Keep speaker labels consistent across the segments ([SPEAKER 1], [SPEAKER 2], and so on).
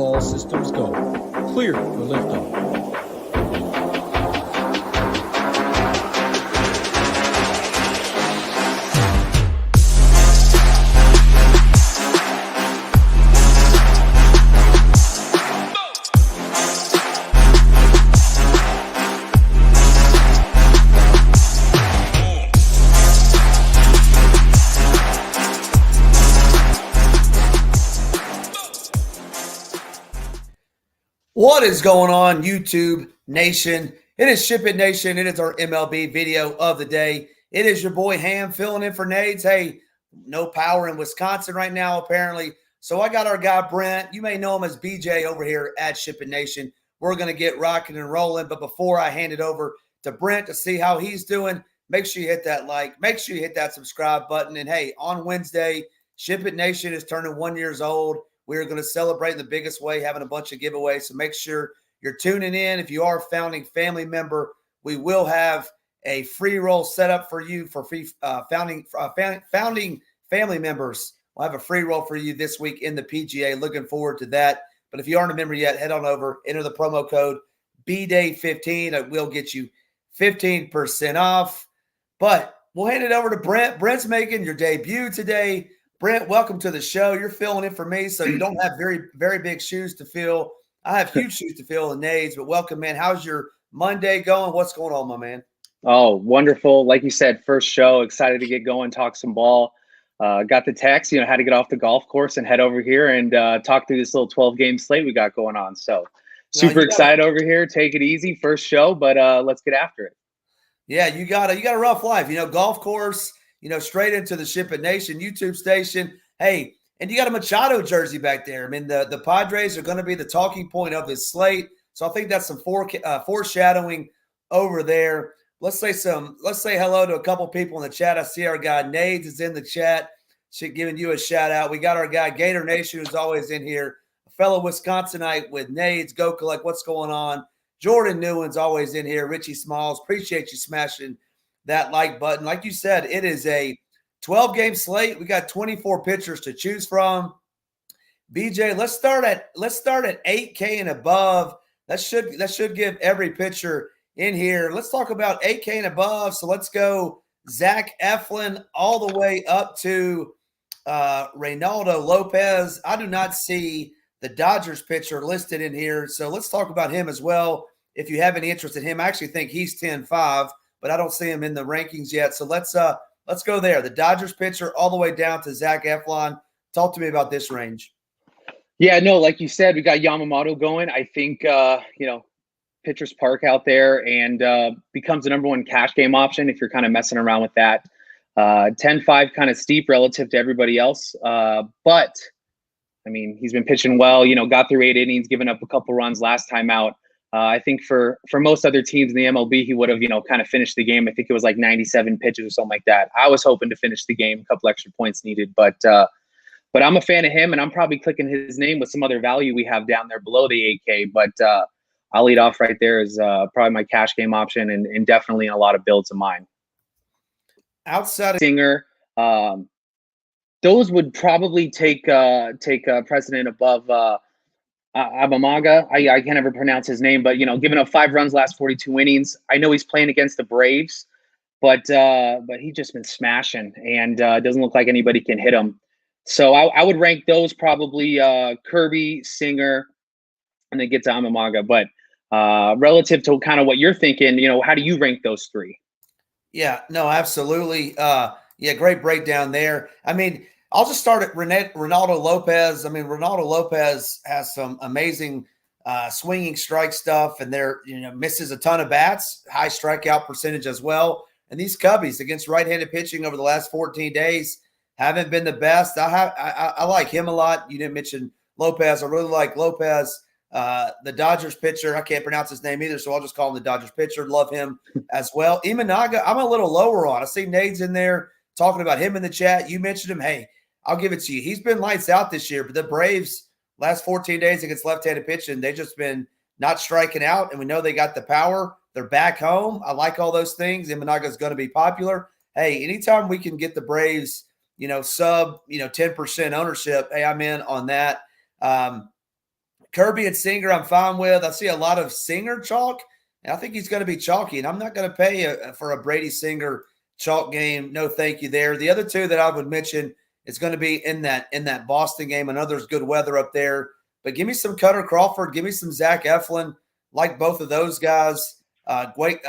[SPEAKER 1] All systems go. Clear for liftoff.
[SPEAKER 2] What is going on, YouTube Nation? It is SHIPIT Nation. It is our MLB video of the day. It is your boy Ham filling in for Nades. Hey, no power in Wisconsin right now, apparently. So I got our guy Brent. You may know him as BJ over here at SHIPIT Nation. We're going to get rocking and rolling. But before I hand it over to Brent to see how he's doing, make sure you hit that like. Make sure you hit that subscribe button. And hey, on Wednesday, SHIPIT Nation is turning 1 year old. We're going to celebrate in the biggest way, having a bunch of giveaways. So make sure you're tuning in. If you are a founding family member, we will have a free roll set up for you for free founding family members. We'll have a free roll for you this week in the PGA. Looking forward to that. But if you aren't a member yet, head on over, enter the promo code BDAY15. It will get you 15% off. But we'll hand it over to Brent. Brent's making your debut today. Brent, welcome to the show. You're filling in for me, so you don't have very, very big shoes to fill. I have huge shoes to fill in Nades, but welcome, man. How's your Monday going? What's going on, my man?
[SPEAKER 3] Oh, wonderful. Like you said, first show, excited to get going, talk some ball. Got the text, had to get off the golf course and head over here and talk through this little 12-game slate we got going on. So super excited over here. Take it easy. First show, but let's get after it.
[SPEAKER 2] Yeah, you got a rough life. Golf course, straight into the SHIPIT Nation YouTube station. Hey, and you got a Machado jersey back there. I mean, the Padres are going to be the talking point of this slate. So I think that's some foreshadowing over there. Let's say hello to a couple people in the chat. I see our guy Nades is in the chat. Giving you a shout out. We got our guy Gator Nation who's always in here. A fellow Wisconsinite with Nades. Go Collect. What's going on? Jordan Newland's always in here. Richie Smalls. Appreciate you smashing that like button. Like you said, it is a 12-game slate. We got 24 pitchers to choose from. BJ, let's start at 8K and above. That should give every pitcher in here. Let's talk about 8K and above. So let's go Zach Eflin all the way up to Reynaldo Lopez. I do not see the Dodgers pitcher listed in here. So let's talk about him as well. If you have any interest in him, I actually think he's 10-5. But I don't see him in the rankings yet. So let's go there. The Dodgers pitcher all the way down to Zach Eflin. Talk to me about this range.
[SPEAKER 3] Yeah, no, like you said, we got Yamamoto going. I think, Pitchers Park out there and becomes the number one cash game option if you're kind of messing around with that. 10-5 kind of steep relative to everybody else. But, I mean, he's been pitching well, got through 8 innings, given up a couple runs last time out. I think for most other teams in the MLB, he would have, kind of finished the game. I think it was like 97 pitches or something like that. I was hoping to finish the game, a couple extra points needed, but I'm a fan of him, and I'm probably clicking his name with some other value we have down there below the 8K. But I'll lead off right there as probably my cash game option, and definitely in a lot of builds of mine.
[SPEAKER 2] Outside of
[SPEAKER 3] Singer, those would probably take precedent above. Abamaga, I can't ever pronounce his name, but giving up 5 runs last 42 innings. I know he's playing against the Braves, but he's just been smashing, and doesn't look like anybody can hit him. So I would rank those probably Kirby, Singer, and then get to Abamaga. But relative to kind of what you're thinking, how do you rank those 3?
[SPEAKER 2] Yeah, no, absolutely. Great breakdown there. I mean, I'll just start at Reynaldo Lopez. I mean, Reynaldo Lopez has some amazing swinging strike stuff, and misses a ton of bats, high strikeout percentage as well. And these Cubbies against right-handed pitching over the last 14 days haven't been the best. I like him a lot. You didn't mention Lopez. I really like Lopez. The Dodgers pitcher, I can't pronounce his name either, so I'll just call him the Dodgers pitcher. Love him as well. Imanaga, I'm a little lower on. I see Nades in there talking about him in the chat. You mentioned him. Hey, I'll give it to you. He's been lights out this year, but the Braves last 14 days against left-handed pitching, they've just been not striking out, and we know they got the power. They're back home. I like all those things. Imanaga is going to be popular. Hey, anytime we can get the Braves, sub, 10% ownership, hey, I'm in on that. Kirby and Singer I'm fine with. I see a lot of Singer chalk, and I think he's going to be chalky, and I'm not going to pay for a Brady Singer chalk game. No, thank you there. The other two that I would mention is going to be in that Boston game. I know there's good weather up there, but give me some Cutter Crawford. Give me some Zach Eflin. Like both of those guys. Both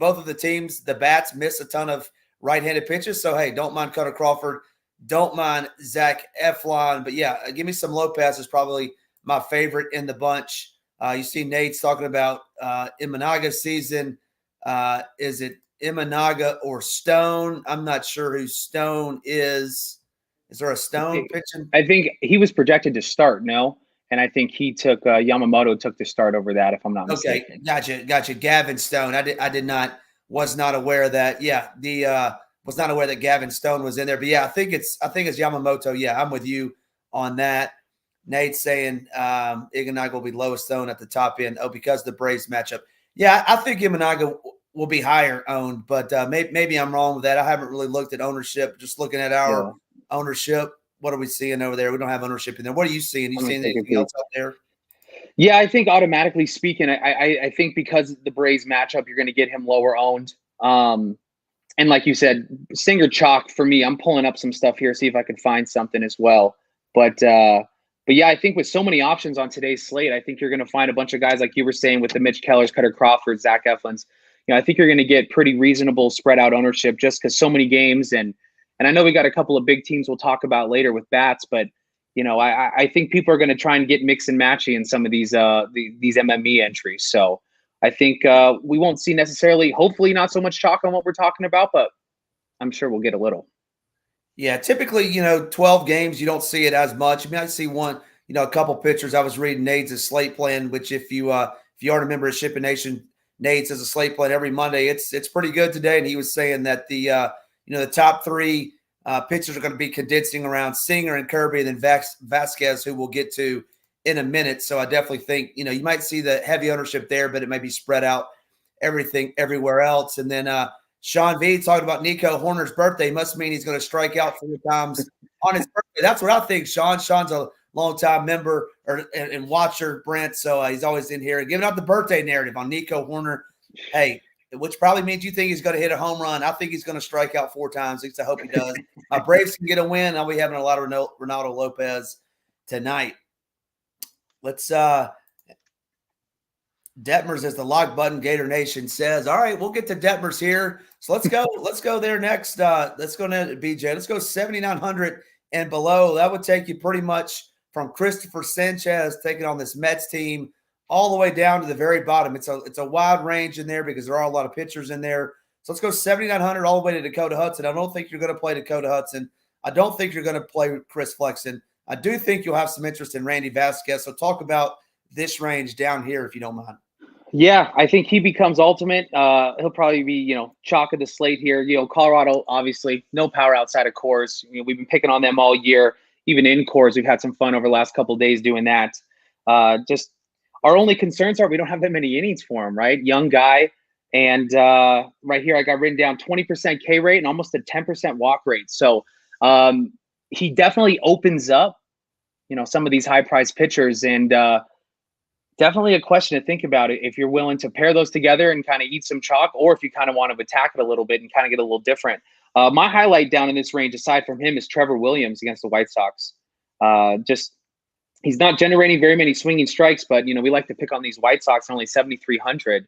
[SPEAKER 2] of the teams, the bats miss a ton of right-handed pitches. So, hey, don't mind Cutter Crawford. Don't mind Zach Eflin. But, yeah, give me some Lopez is probably my favorite in the bunch. You see Nate's talking about Imanaga's season. Is it Imanaga or Stone? I'm not sure who Stone is. Is there a Stone pitching?
[SPEAKER 3] I think he was projected to start, no? And I think he took Yamamoto took the start over that, if I'm not mistaken.
[SPEAKER 2] Okay, gotcha. Gavin Stone. Was not aware of that. Yeah, was not aware that Gavin Stone was in there. But yeah, I think it's Yamamoto. Yeah, I'm with you on that. Nate's saying Imanaga will be lowest owned at the top end. Oh, because of the Braves matchup. Yeah, I think Imanaga will be higher owned, but maybe I'm wrong with that. I haven't really looked at ownership. Just looking at our ownership. What are we seeing over there? We don't have ownership in there. What are you seeing? You seeing anything else up there?
[SPEAKER 3] Yeah, I think automatically speaking, I think because of the Braves matchup, you're going to get him lower owned. And like you said, Singer chalk for me. I'm pulling up some stuff here, see if I can find something as well. But yeah, I think with so many options on today's slate, I think you're going to find a bunch of guys like you were saying with the Mitch Kellers, Cutter Crawford, Zach Eflins. I think you're going to get pretty reasonable spread out ownership just because so many games and I know we got a couple of big teams we'll talk about later with bats, but I think people are going to try and get mix and matchy in some of these MME entries. So I think we won't see necessarily, hopefully not so much chalk on what we're talking about, but I'm sure we'll get a little.
[SPEAKER 2] Yeah, typically, 12 games, you don't see it as much. I mean, I see one, a couple pitchers. I was reading Nades' slate plan, which if you aren't a member of SHIPIT Nation, Nades has a slate plan every Monday. It's pretty good today, and he was saying that the top three pitchers are going to be condensing around Singer and Kirby and then Vasquez, who we'll get to in a minute. So I definitely think, you might see the heavy ownership there, but it may be spread out everywhere else. And then Sean V talking about Nico Horner's birthday must mean he's going to strike out 4 times on his birthday. That's what I think, Sean. Sean's a longtime member and watcher, Brent. So he's always in here giving out the birthday narrative on Nico Horner. Hey, which probably means you think he's going to hit a home run. I think he's going to strike out 4 times. At least I hope he does. Braves can get a win. I'll be having a lot of Ronaldo Lopez tonight. Let's Detmers as the lock button, Gator Nation says. All right, we'll get to Detmers here. So let's go. Let's go there next. Let's go to BJ. Let's go 7,900 and below. That would take you pretty much from Christopher Sanchez taking on this Mets team all the way down to the very bottom. It's a wide range in there because there are a lot of pitchers in there. So let's go 7,900 all the way to Dakota Hudson. I don't think you're going to play Dakota Hudson. I don't think you're going to play Chris Flexen. I do think you'll have some interest in Randy Vasquez. So talk about this range down here if you don't mind.
[SPEAKER 3] Yeah, I think he becomes ultimate. He'll probably be, chalk of the slate here. Colorado, obviously, no power outside of Coors. We've been picking on them all year. Even in Coors, we've had some fun over the last couple of days doing that. Just our only concerns are we don't have that many innings for him, right? Young guy. And right here, I got written down 20% K rate and almost a 10% walk rate. So he definitely opens up, some of these high-priced pitchers. And definitely a question to think about it if you're willing to pair those together and kind of eat some chalk, or if you kind of want to attack it a little bit and kind of get a little different. My highlight down in this range, aside from him, is Trevor Williams against the White Sox. He's not generating very many swinging strikes, but, we like to pick on these White Sox only 7,300.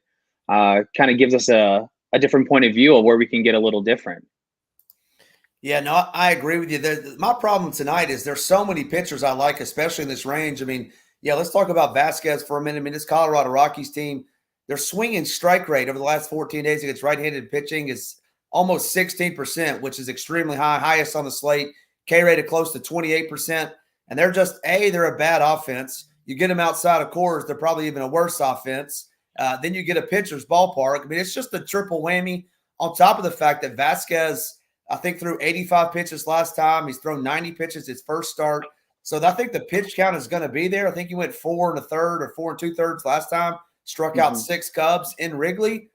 [SPEAKER 3] Kind of gives us a different point of view of where we can get a little different.
[SPEAKER 2] Yeah, no, I agree with you. My problem tonight is there's so many pitchers I like, especially in this range. I mean, yeah, let's talk about Vasquez for a minute. I mean, this Colorado Rockies team, their swinging strike rate over the last 14 days against right-handed pitching is almost 16%, which is extremely high, highest on the slate. K rate of close to 28%. And they're they're a bad offense. You get them outside of Coors, they're probably even a worse offense. Then you get a pitcher's ballpark. I mean, it's just a triple whammy on top of the fact that Vasquez, I think, threw 85 pitches last time. He's thrown 90 pitches his first start. So I think the pitch count is going to be there. I think he went 4 1/3 or 4 2/3 last time, struck out 6 Cubs in Wrigley.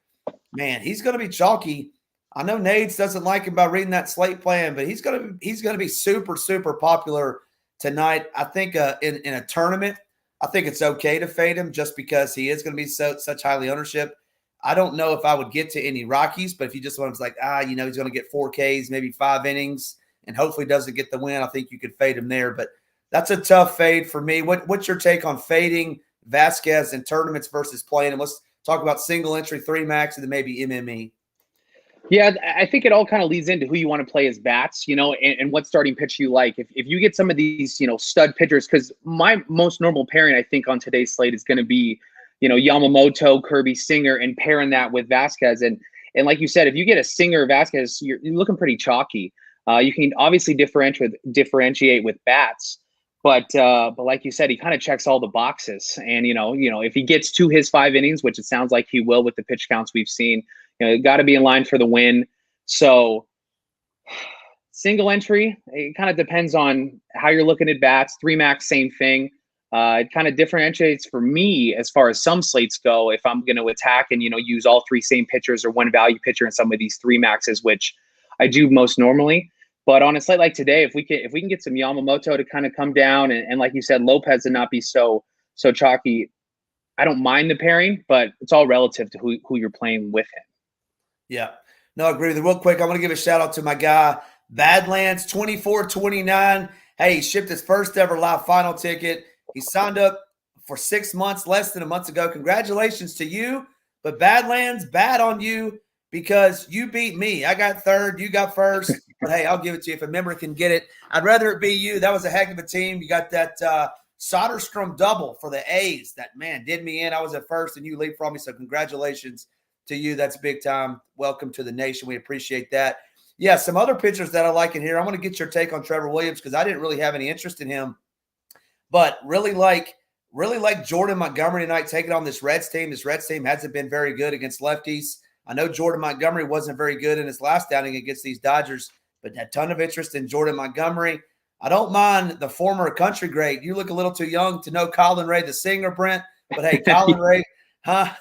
[SPEAKER 2] Man, he's going to be chalky. I know Nades doesn't like him by reading that slate plan, but he's going to be super, super popular tonight. I think in a tournament, I think it's okay to fade him just because he is going to be such highly ownership. I don't know if I would get to any Rockies, but if you just want to like, he's going to get 4 Ks, maybe 5 innings, and hopefully doesn't get the win, I think you could fade him there. But that's a tough fade for me. What's your take on fading Vasquez in tournaments versus playing him? Let's talk about single entry, 3 max, and then maybe MME.
[SPEAKER 3] Yeah, I think it all kind of leads into who you want to play as bats, and what starting pitch you like. If you get some of these, stud pitchers, because my most normal pairing, I think, on today's slate is going to be, Yamamoto, Kirby, Singer, and pairing that with Vasquez. And like you said, if you get a Singer Vasquez, you're looking pretty chalky. You can obviously differentiate with bats, but like you said, he kind of checks all the boxes. And if he gets to his 5 innings, which it sounds like he will with the pitch counts we've seen, got to be in line for the win. So single entry, it kind of depends on how you're looking at bats. 3 max, same thing. It kind of differentiates for me as far as some slates go. If I'm going to attack and, use all 3 same pitchers or 1 value pitcher in some of these 3 maxes, which I do most normally. But on a slate like today, if we can get some Yamamoto to kind of come down and like you said, Lopez to not be so chalky, I don't mind the pairing, but it's all relative to who you're playing with him.
[SPEAKER 2] Yeah. No, I agree with you. Real quick, I want to give a shout out to my guy, Badlands 2429. Hey, he shipped his first ever live final ticket. He signed up for 6 months, less than a month ago. Congratulations to you. But Badlands, bad on you because you beat me. I got third. You got first. But, hey, I'll give it to you if a member can get it. I'd rather it be you. That was a heck of a team. You got that Soderstrom double for the A's. That, man, did me in. I was at first, and you leapfrogged me. So congratulations to you. That's big time. Welcome to the nation. We appreciate that. Yeah, some other pitchers that I like in here. I want to get your take on Trevor Williams because I didn't really have any interest in him, but really like Jordan Montgomery tonight taking on this Reds team. This Reds team hasn't been very good against lefties. I know Jordan Montgomery wasn't very good in his last outing against these Dodgers, but a ton of interest in Jordan Montgomery. I don't mind the former country great. You look a little too young to know Colin Ray, the singer, Brent, but hey, Colin Ray, huh?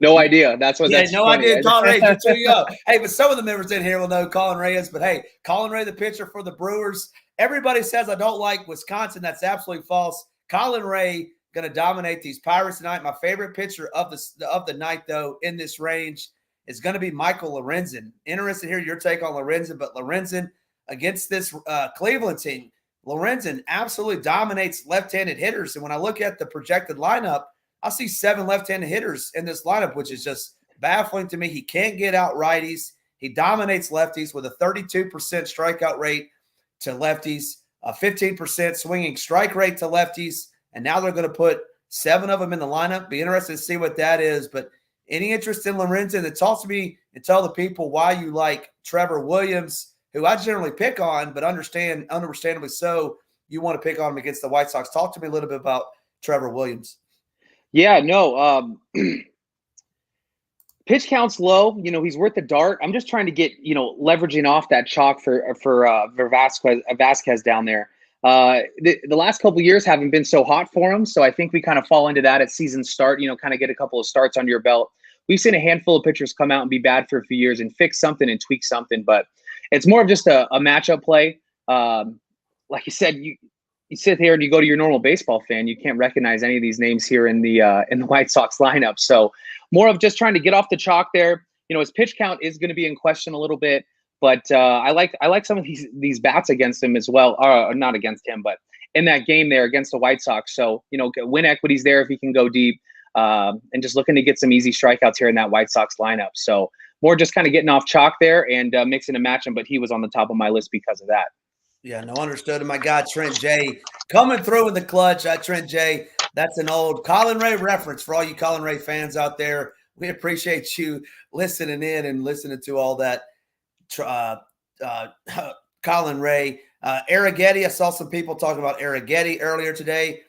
[SPEAKER 3] No idea. That's what.
[SPEAKER 2] Yeah,
[SPEAKER 3] that's
[SPEAKER 2] no
[SPEAKER 3] funny.
[SPEAKER 2] idea. Colin Ray, you're too young. Hey, but some of the members in here will know Colin Ray is. But hey, Colin Ray, the pitcher for the Brewers. Everybody says I don't like Wisconsin. That's absolutely false. Colin Ray going to dominate these Pirates tonight. My favorite pitcher of the night, though, in this range is going to be Michael Lorenzen. Interested to hear your take on Lorenzen, but Lorenzen against this Cleveland team, Lorenzen absolutely dominates left-handed hitters. And when I look at the projected lineup, I see 7 left-handed hitters in this lineup, which is just baffling to me. He can't get out righties. He dominates lefties with a 32% strikeout rate to lefties, a 15% swinging strike rate to lefties, and now they're going to put 7 of them in the lineup. Be interested to see what that is. But any interest in Lorenzen? And talk to me and tell the people why you like Trevor Williams, who I generally pick on, but understandably so, you want to pick on him against the White Sox. Talk to me a little bit about Trevor Williams.
[SPEAKER 3] Yeah, no. Pitch count's low. He's worth the dart. I'm just trying to get, leveraging off that chalk for Vasquez down there. The last couple of years haven't been so hot for him, so I think we kind of fall into that at season start. Kind of get a couple of starts under your belt. We've seen a handful of pitchers come out and be bad for a few years and fix something and tweak something, but it's more of just a matchup play. Like you said, you sit here and you go to your normal baseball fan, you can't recognize any of these names here in the White Sox lineup. So more of just trying to get off the chalk there. His pitch count is going to be in question a little bit, but I like some of these bats against him as well. Not against him, but in that game there against the White Sox. So, win equities there if he can go deep, and just looking to get some easy strikeouts here in that White Sox lineup. So more just kind of getting off chalk there and mixing and matching, but he was on the top of my list because of that.
[SPEAKER 2] Yeah, no, understood. And my guy, Trent J, coming through in the clutch. Trent J, that's an old Colin Ray reference for all you Colin Ray fans out there. We appreciate you listening in and listening to all that. Colin Ray. Arrighetti, I saw some people talking about Arrighetti earlier today.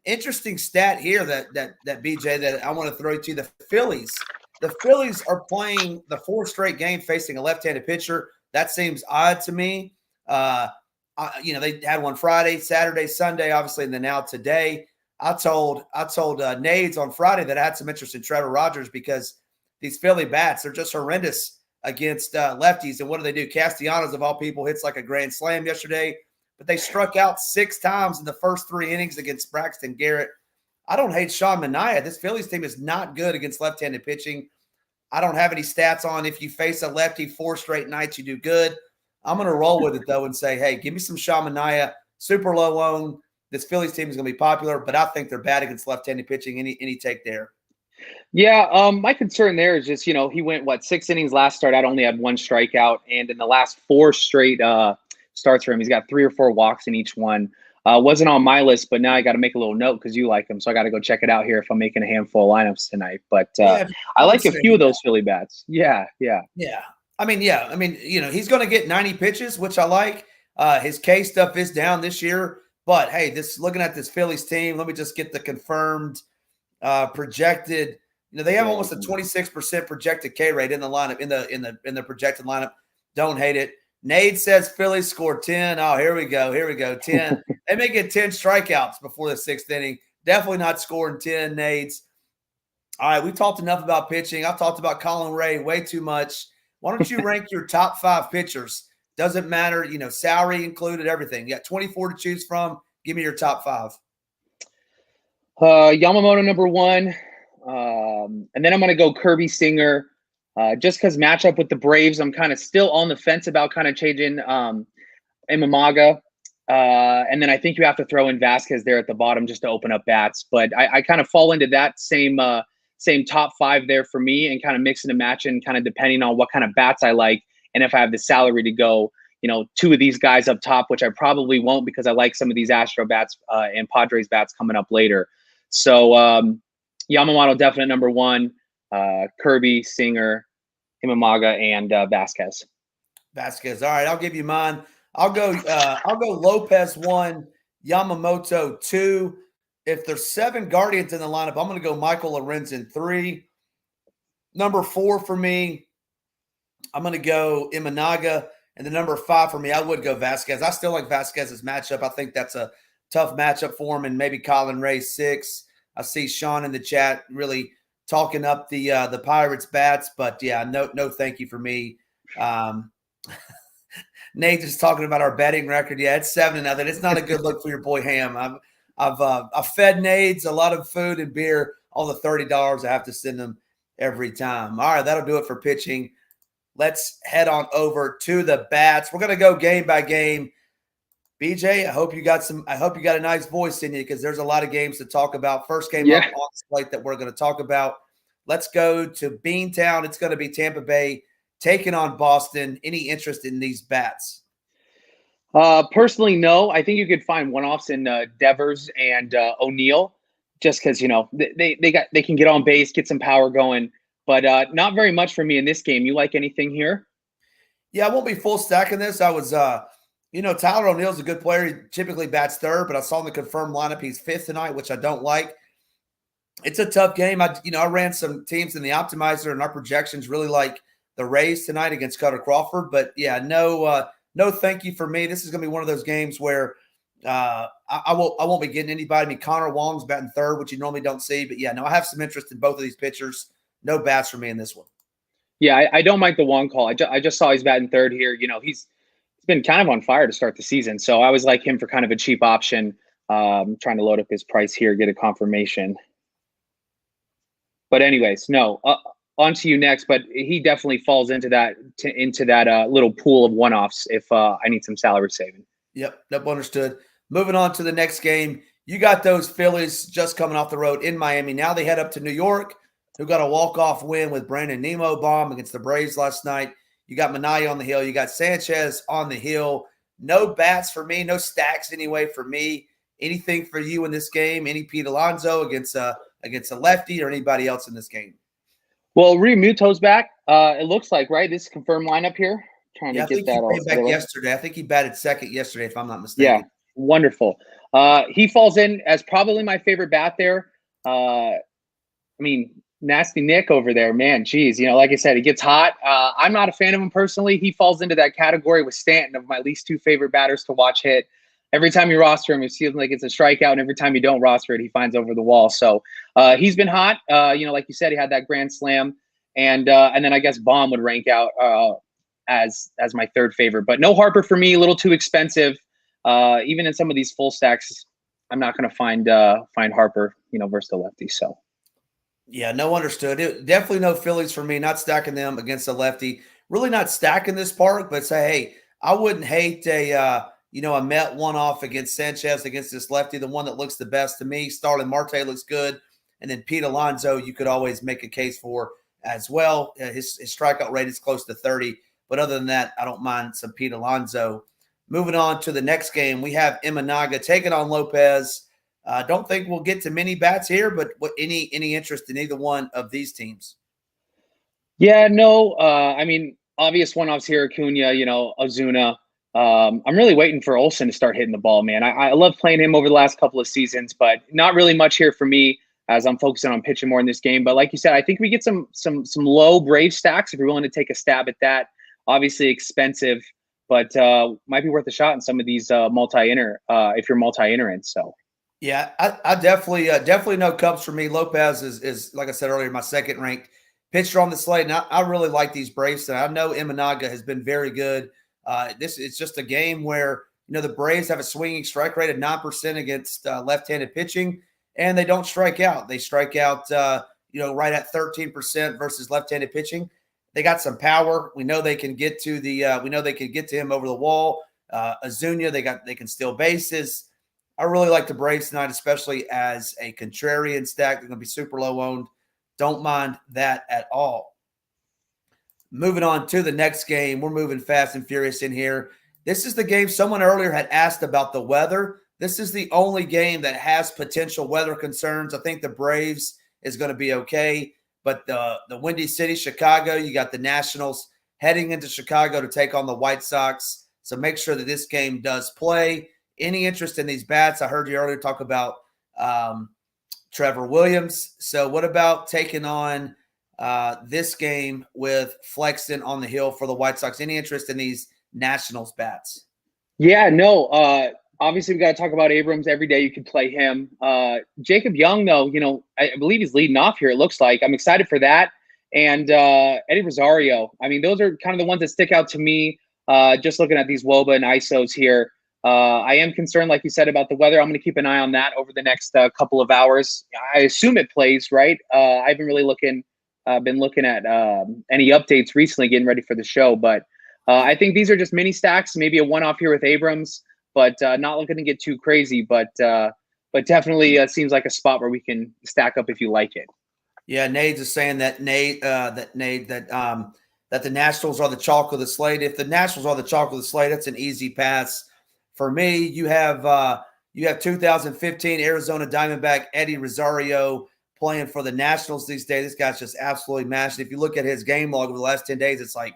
[SPEAKER 2] Interesting stat here that BJ that I want to throw to the Phillies. The Phillies are playing the 4th straight game facing a left-handed pitcher. That seems odd to me. They had one Friday, Saturday, Sunday, obviously, and then now today. I told Nades on Friday that I had some interest in Trevor Rogers because these Philly bats, they're just horrendous against lefties. And what do? Castellanos, of all people, hits like a grand slam yesterday. but they struck out 6 times in the first 3 innings against Braxton Garrett. I don't hate Sean Manaea. This Phillies team is not good against left-handed pitching. I don't have any stats on if you face a lefty 4 straight nights, you do good. I'm going to roll with it, though, and say, hey, give me some Sean Manaea, super low own. This Phillies team is going to be popular, but I think they're bad against left-handed pitching. Any take there?
[SPEAKER 3] Yeah, my concern there is just, he went, 6 innings last start out, only had 1 strikeout. And in the last 4 straight starts for him, he's got 3 or 4 walks in each one. Wasn't on my list, but now I got to make a little note because you like him. So I got to go check it out here if I'm making a handful of lineups tonight. But I like a few of those Philly bats. Yeah.
[SPEAKER 2] I mean, he's going to get 90 pitches, which I like. His K stuff is down this year. But, hey, looking at this Phillies team, let me just get the confirmed projected. They have almost a 26% projected K rate in the lineup, in the projected lineup. Don't hate it. Nade says Phillies scored 10. Oh, here we go. 10. They may get 10 strikeouts before the 6th inning. Definitely not scoring 10 Nades. All right, we talked enough about pitching. I've talked about Colin Ray way too much. Why don't you rank your top 5 pitchers? Doesn't matter, salary included, everything. You got 24 to choose from. Give me your top 5.
[SPEAKER 3] Yamamoto number 1. And then I'm going to go Kirby Singer. Just because matchup with the Braves, I'm kind of still on the fence about kind of changing Imamaga. And then I think you have to throw in Vasquez there at the bottom just to open up bats. But I kind of fall into that same top 5 there for me and kind of mixing and matching kind of depending on what kind of bats I like. And if I have the salary to go, 2 of these guys up top, which I probably won't because I like some of these Astro bats and Padres bats coming up later. So Yamamoto definite number 1, Kirby, Singer, Imamaga, and Vasquez.
[SPEAKER 2] All right, I'll give you mine. I'll go Lopez 1, Yamamoto 2. If there's 7 Guardians in the lineup, I'm going to go Michael Lorenzen 3. Number 4 for me, I'm going to go Imanaga. And the number 5 for me, I would go Vasquez. I still like Vasquez's matchup. I think that's a tough matchup for him. And maybe Colin Ray 6. I see Sean in the chat really talking up the Pirates bats, but yeah, no, thank you for me. Nate is talking about our betting record. Yeah, it's 7-0. It's not a good look for your boy Ham. I've fed Nades a lot of food and beer. All the $30 I have to send them every time. All right, that'll do it for pitching. Let's head on over to the bats. We're gonna go game by game. BJ, I hope you got a nice voice in you because there's a lot of games to talk about. First game up on the slate that we're going to talk about. Let's go to Beantown. It's going to be Tampa Bay taking on Boston. Any interest in these bats?
[SPEAKER 3] Personally, no. I think you could find one-offs in Devers and O'Neill just because, they can get on base, get some power going. But not very much for me in this game. You like anything here?
[SPEAKER 2] Yeah, I won't be full stacking this. I was Tyler O'Neill's a good player. He typically bats 3rd, but I saw in the confirmed lineup he's 5th tonight, which I don't like. It's a tough game. I ran some teams in the optimizer, and our projections really like the Rays tonight against Cutter Crawford. But yeah, no thank you for me. This is going to be one of those games where I won't be getting anybody. I mean, Connor Wong's batting 3rd, which you normally don't see. But yeah, no, I have some interest in both of these pitchers. No bats for me in this one.
[SPEAKER 3] Yeah, I don't like the Wong call. I just saw he's batting 3rd here. He's been kind of on fire to start the season. So I always like him for kind of a cheap option. Trying to load up his price here, get a confirmation. But anyways, no, on to you next. But he definitely falls into that little pool of one-offs if I need some salary saving.
[SPEAKER 2] Yep, understood. Moving on to the next game. You got those Phillies just coming off the road in Miami. Now they head up to New York, who got a walk-off win with Brandon Nimmo bomb against the Braves last night. You got Manaea on the hill. You got Sanchez on the hill. No bats for me. No stacks anyway for me. Anything for you in this game? Any Pete Alonso against a lefty or anybody else in this game?
[SPEAKER 3] Well, Realmuto's back. It looks like, right? This is confirmed lineup here. Trying to get that all
[SPEAKER 2] back yesterday. I think he batted 2nd yesterday, if I'm not mistaken.
[SPEAKER 3] Yeah, wonderful. He falls in as probably my favorite bat there. Nasty Nick over there, man. Geez, like I said, he gets hot. I'm not a fan of him personally. He falls into that category with Stanton of my least 2 favorite batters to watch hit. Every time you roster him, it feels like it's a strikeout, and every time you don't roster it, he finds over the wall. So he's been hot. Like you said, he had that grand slam, and then I guess Baum would rank out as my 3rd favorite. But no Harper for me, a little too expensive. even in some of these full stacks, I'm not going to find Harper, versus the lefty. So.
[SPEAKER 2] Yeah, no, understood. Definitely no Phillies for me. Not stacking them against a lefty. Really not stacking this park, but say, hey, I wouldn't hate a Met one-off against Sanchez against this lefty, the one that looks the best to me. Starling Marte looks good. And then Pete Alonso, you could always make a case for as well. His strikeout rate is close to 30. But other than that, I don't mind some Pete Alonso. Moving on to the next game, we have Imanaga taking on Lopez. Don't think we'll get to many bats here, but any interest in either one of these teams?
[SPEAKER 3] Yeah, no. Obvious one-offs here, Acuna, Ozuna. I'm really waiting for Olsen to start hitting the ball, man. I love playing him over the last couple of seasons, but not really much here for me as I'm focusing on pitching more in this game. But like you said, I think we get some low Brave stacks if you're willing to take a stab at that. Obviously expensive, but might be worth a shot in some of these multi-inner if you're multi-inner in. So.
[SPEAKER 2] Yeah, I definitely know Cubs for me. Lopez is like I said earlier, my second ranked pitcher on the slate, and I really like these Braves. And I know Imanaga has been very good. It's just a game where the Braves have a swinging strike rate of 9% against left-handed pitching, and they don't strike out. They strike out right at 13% versus left-handed pitching. They got some power. We know they can get to him over the wall. Azuña, they can steal bases. I really like the Braves tonight, especially as a contrarian stack. They're going to be super low owned. Don't mind that at all. Moving on to the next game. We're moving fast and furious in here. This is the game someone earlier had asked about the weather. This is the only game that has potential weather concerns. I think the Braves is going to be okay. But the Windy City, Chicago, you got the Nationals heading into Chicago to take on the White Sox. So make sure that this game does play. Any interest in these bats? I heard you earlier talk about Trevor Williams. So what about taking on this game with Flexen on the hill for the White Sox? Any interest in these Nationals bats?
[SPEAKER 3] Yeah, no. Obviously, we got to talk about Abrams every day. You can play him. Jacob Young, though, I believe he's leading off here, it looks like. I'm excited for that. And Eddie Rosario. I mean, those are kind of the ones that stick out to me. Just looking at these WOBA and ISOs here. I am concerned, like you said, about the weather. I'm going to keep an eye on that over the next couple of hours. I assume it plays, right? I haven't really been looking at any updates recently, getting ready for the show. But I think these are just mini stacks, maybe a one-off here with Abrams, but not looking to get too crazy. But definitely seems like a spot where we can stack up if you like it.
[SPEAKER 2] Yeah, Nades is saying that that the Nationals are the chalk of the slate. If the Nationals are the chalk of the slate, that's an easy pass. For me, you have 2015 Arizona Diamondback Eddie Rosario playing for the Nationals these days. This guy's just absolutely mashed. If you look at his game log over the last 10 days, it's like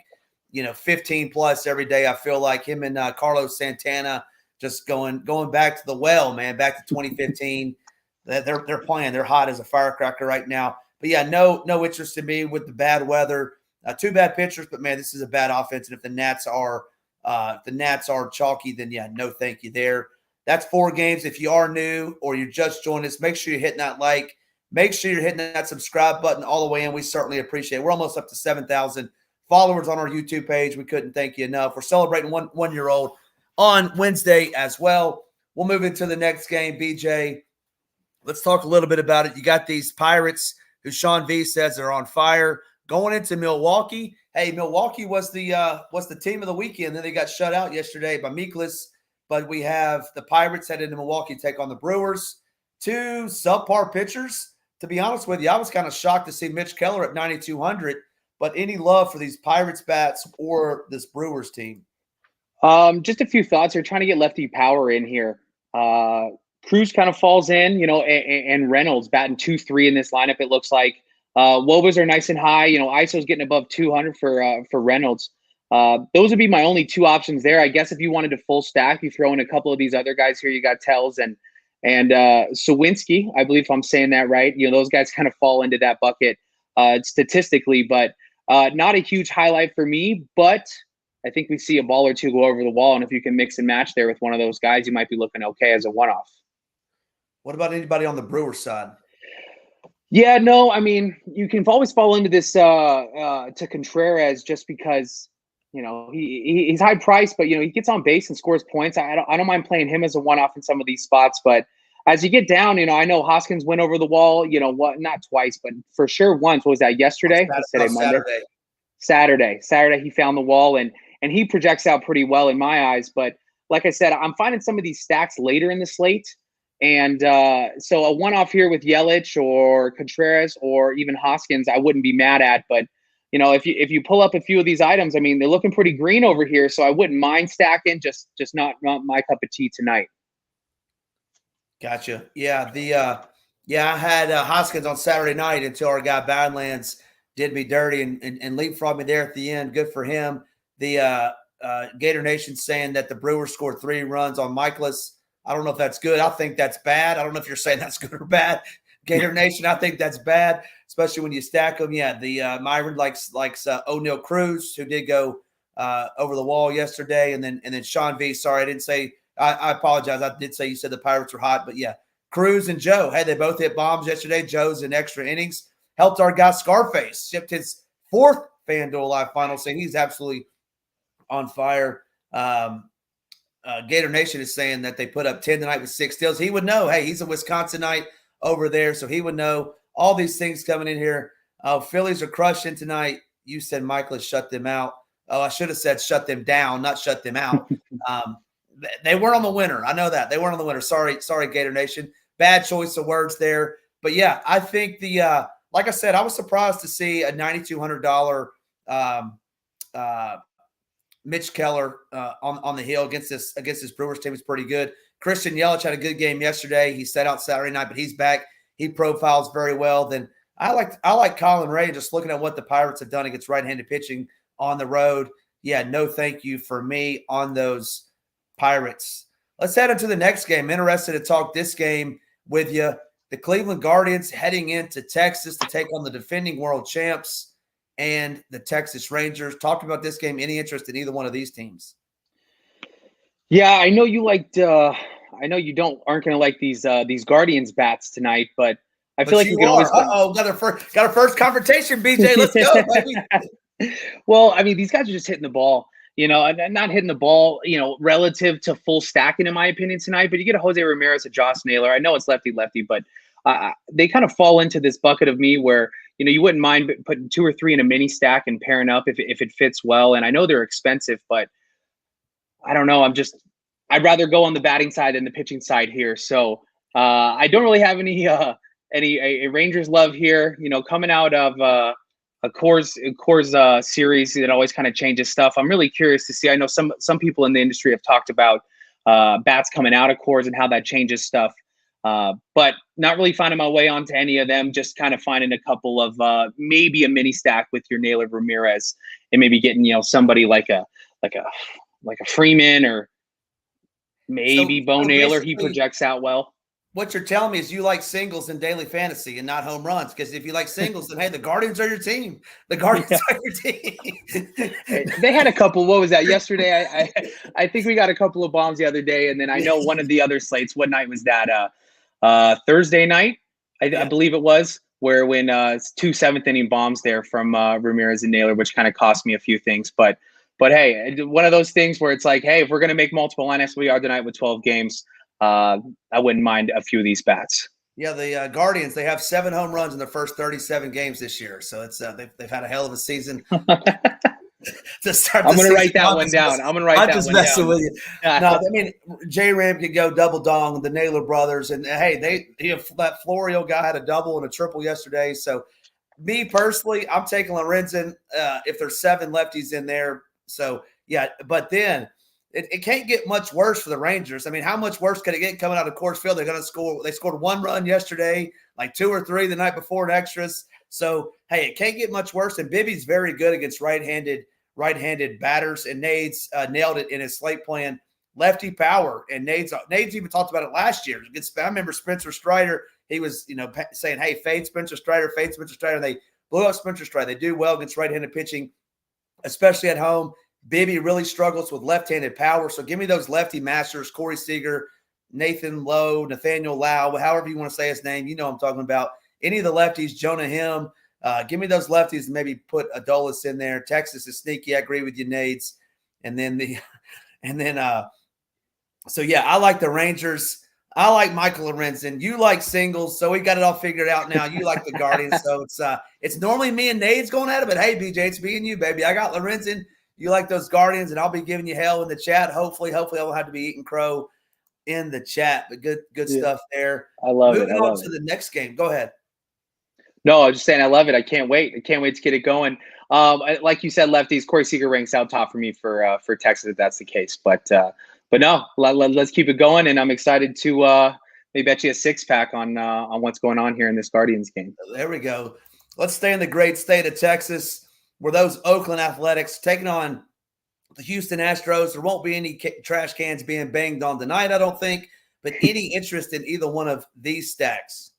[SPEAKER 2] 15 plus every day. I feel like him and Carlos Santana just going back to the well, man, back to 2015. They're playing. They're hot as a firecracker right now. But yeah, no interest in me with the bad weather. Two bad pitchers, but man, this is a bad offense. And if the Nats are chalky, then yeah, no thank you there. That's 4 games. If you are new or you're just joining us, make sure you're hitting that like. Make sure you're hitting that subscribe button all the way in. We certainly appreciate it. We're almost up to 7,000 followers on our YouTube page. We couldn't thank you enough. We're celebrating one-year-old on Wednesday as well. We'll move into the next game, BJ. Let's talk a little bit about it. You got these Pirates who Sean V says are on fire going into Milwaukee. Hey, Milwaukee was the team of the weekend. Then they got shut out yesterday by Miklas. But we have the Pirates headed to Milwaukee to take on the Brewers. 2 subpar pitchers. To be honest with you, I was kind of shocked to see Mitch Keller at 9,200. But any love for these Pirates bats or this Brewers team?
[SPEAKER 3] Just a few thoughts. They're trying to get lefty power in here. Cruz kind of falls in, and Reynolds batting 2-3 in this lineup, it looks like. Wobas are nice and high. ISO's getting above 200 for Reynolds. Those would be my only 2 options there. I guess if you wanted to full stack, you throw in a couple of these other guys here. You got Tells and Sawinski, I believe if I'm saying that right. Those guys kind of fall into that bucket statistically, but not a huge highlight for me. But I think we see a ball or two go over the wall, and if you can mix and match there with one of those guys, you might be looking okay as a one-off.
[SPEAKER 2] What about anybody on the Brewers side?
[SPEAKER 3] Yeah, no, I mean, you can always fall into this to Contreras just because he's high priced, but he gets on base and scores points. I don't mind playing him as a one-off in some of these spots, but as you get down, I know Hoskins went over the wall, not twice, but for sure once. What was that, yesterday? Monday? Saturday, he found the wall, and he projects out pretty well in my eyes. But like I said, I'm finding some of these stacks later in the slate. And so a one-off here with Yelich or Contreras or even Hoskins, I wouldn't be mad at. But, if you pull up a few of these items, I mean, they're looking pretty green over here. So I wouldn't mind stacking, just not my cup of tea tonight.
[SPEAKER 2] Gotcha. Yeah. I had Hoskins on Saturday night until our guy Badlands did me dirty and leapfrogged me there at the end. Good for him. The Gator Nation saying that the Brewers scored 3 runs on Michaelis. I don't know if that's good. I think that's bad. I don't know if you're saying that's good or bad. Gator Nation, I think that's bad, especially when you stack them. Yeah, the Myron likes O'Neal Cruz, who did go over the wall yesterday, and then Sean V. Sorry, I didn't say. I apologize. I did say you said the Pirates were hot, but yeah, Cruz and Joe. Hey, they both hit bombs yesterday. Joe's in extra innings. Helped our guy Scarface. Shipped his 4th FanDuel Live final, saying he's absolutely on fire. Gator Nation is saying that they put up 10 tonight with 6 steals. He would know. Hey, he's a Wisconsinite over there, so he would know all these things coming in here. Phillies are crushing tonight. You said Michaelis shut them out. Oh, I should have said shut them down, not shut them out. They weren't on the winner. I know that. They weren't on the winner. Sorry, Gator Nation. Bad choice of words there. But, yeah, I think like I said, I was surprised to see a $9,200 Mitch Keller on the hill against this Brewers team is pretty good. Christian Yelich had a good game yesterday. He sat out Saturday night, but he's back. He profiles very well. Then I like Colin Ray, just looking at what the Pirates have done against right-handed pitching on the road. Yeah, no thank you for me on those Pirates. Let's head into the next game. Interested to talk this game with you. The Cleveland Guardians heading into Texas to take on the defending world champs and the Texas Rangers. Talk about this game. Any interest in either one of these teams?
[SPEAKER 3] Yeah, I know you liked. I know you aren't going to like these Guardians bats tonight, but I feel like you can always.
[SPEAKER 2] Got a first confrontation, BJ. Let's go, baby.
[SPEAKER 3] Well, I mean, these guys are just hitting the ball. And not hitting the ball, relative to full stacking, in my opinion, tonight. But you get a Jose Ramirez, a Josh Naylor. I know it's lefty, but they kind of fall into this bucket of me where, you wouldn't mind putting 2 or 3 in a mini stack and pairing up if it fits well. And I know they're expensive, but I don't know. I'd rather go on the batting side than the pitching side here. So I don't really have any Rangers love here, coming out of a Coors series that always kind of changes stuff. I'm really curious to see. I know some people in the industry have talked about bats coming out of Coors and how that changes stuff, but not really finding my way onto any of them. Just kind of finding a couple of maybe a mini stack with your Naylor Ramirez, and maybe getting somebody like a Freeman or maybe Bo Naylor. He projects out well.
[SPEAKER 2] What you're telling me is you like singles in daily fantasy and not home runs. Because if you like singles, then hey, the Guardians are your team. The Guardians are your team.
[SPEAKER 3] They had a couple. What was that yesterday? I think we got a couple of bombs the other day, and then I know one of the other slates. What night was that? Thursday night, I believe it was, where when 2 7th-inning bombs there from Ramirez and Naylor, which kind of cost me a few things. But hey, one of those things where it's like, hey, if we're going to make multiple lineups, we are tonight with 12 games. I wouldn't mind a few of these bats.
[SPEAKER 2] Yeah, the Guardians, they have 7 home runs in their first 37 games this year. So it's they've had a hell of a season. To start
[SPEAKER 3] I'm going to write that one down. I'm going to write that one down. I'm just messing
[SPEAKER 2] with you. No, I mean, J-Ram could go double dong, the Naylor brothers. And, hey, that Florio guy had a double and a triple yesterday. So, me personally, I'm taking Lorenzen if there's 7 lefties in there. So, yeah, but then – It can't get much worse for the Rangers. I mean, how much worse could it get coming out of Coors Field? They're going to score. They scored 1 run yesterday, like 2 or 3 the night before in extras. So, hey, it can't get much worse. And Bibby's very good against right-handed batters. And Nades nailed it in his slate plan. Lefty power. And Nades even talked about it last year. I remember Spencer Strider. He was, saying, hey, fade Spencer Strider, fade Spencer Strider. And they blew up Spencer Strider. They do well against right-handed pitching, especially at home. Bibby really struggles with left-handed power. So give me those lefty masters, Corey Seager, Nathan Lowe, Nathaniel Lau, however you want to say his name. You know what I'm talking about. Any of the lefties, Jonah Him, Give me those lefties and maybe put Adolis in there. Texas is sneaky. I agree with you, Nades. So yeah, I like the Rangers. I like Michael Lorenzen. You like singles, so we got it all figured out now. You like the Guardians, so it's normally me and Nades going at it, but hey, BJ, it's me and you, baby. I got Lorenzen. You like those Guardians, and I'll be giving you hell in the chat. Hopefully, I won't have to be eating crow in the chat, but good stuff there.
[SPEAKER 3] I love it.
[SPEAKER 2] Moving on to the next game. Go ahead.
[SPEAKER 3] No, I was just saying I love it. I can't wait. I can't wait to get it going. Like you said, lefties, Corey Seager ranks out top for me for Texas if that's the case. But no, let's keep it going, and I'm excited to maybe bet you a 6-pack on what's going on here in this Guardians game.
[SPEAKER 2] There we go. Let's stay in the great state of Texas, where those Oakland Athletics taking on the Houston Astros. There won't be any trash cans being banged on tonight, I don't think. But any interest in either one of these stacks?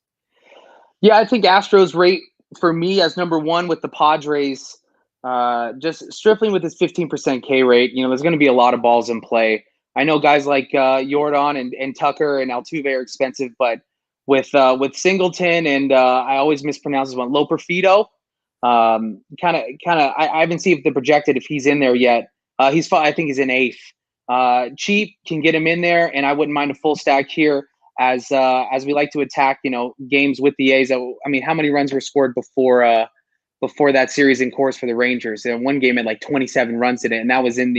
[SPEAKER 3] Yeah, I think Astros rate for me as number one with the Padres. Just Stripling with his 15% K rate. There's going to be a lot of balls in play. I know guys like Jordan and Tucker and Altuve are expensive, but with Singleton and I always mispronounce this one, Loperfido, I haven't seen if they're projected if he's in there yet. I think he's in 8th. Cheap can get him in there, and I wouldn't mind a full stack here as we like to attack games with the A's. I mean, how many runs were scored before that series in course for the Rangers? And one game had like 27 runs in it, and that was in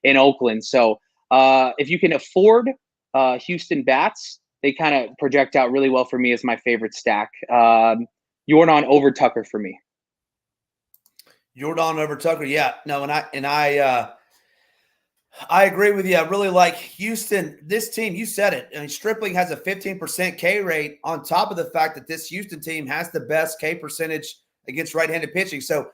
[SPEAKER 3] Oakland. So if you can afford Houston bats, they kind of project out really well for me as my favorite stack. Jordan over Tucker for me.
[SPEAKER 2] Jordan over Tucker, yeah. No, and I agree with you. I really like Houston. This team, you said it. I mean, Stripling has a 15% K rate on top of the fact that this Houston team has the best K percentage against right-handed pitching. So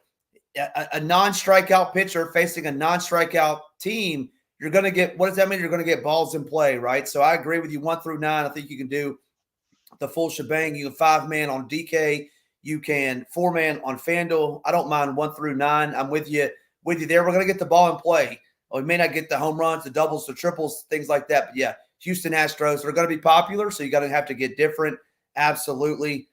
[SPEAKER 2] a non-strikeout pitcher facing a non-strikeout team, you're going to get – what does that mean? You're going to get balls in play, right? So I agree with you 1 through 9. I think you can do the full shebang. You can 5-man on DK. You can 4-man on FanDuel. I don't mind 1 through 9. I'm with you there. We're going to get the ball in play. We may not get the home runs, the doubles, the triples, things like that. But, yeah, Houston Astros are going to be popular, so you got to have to get different. Absolutely.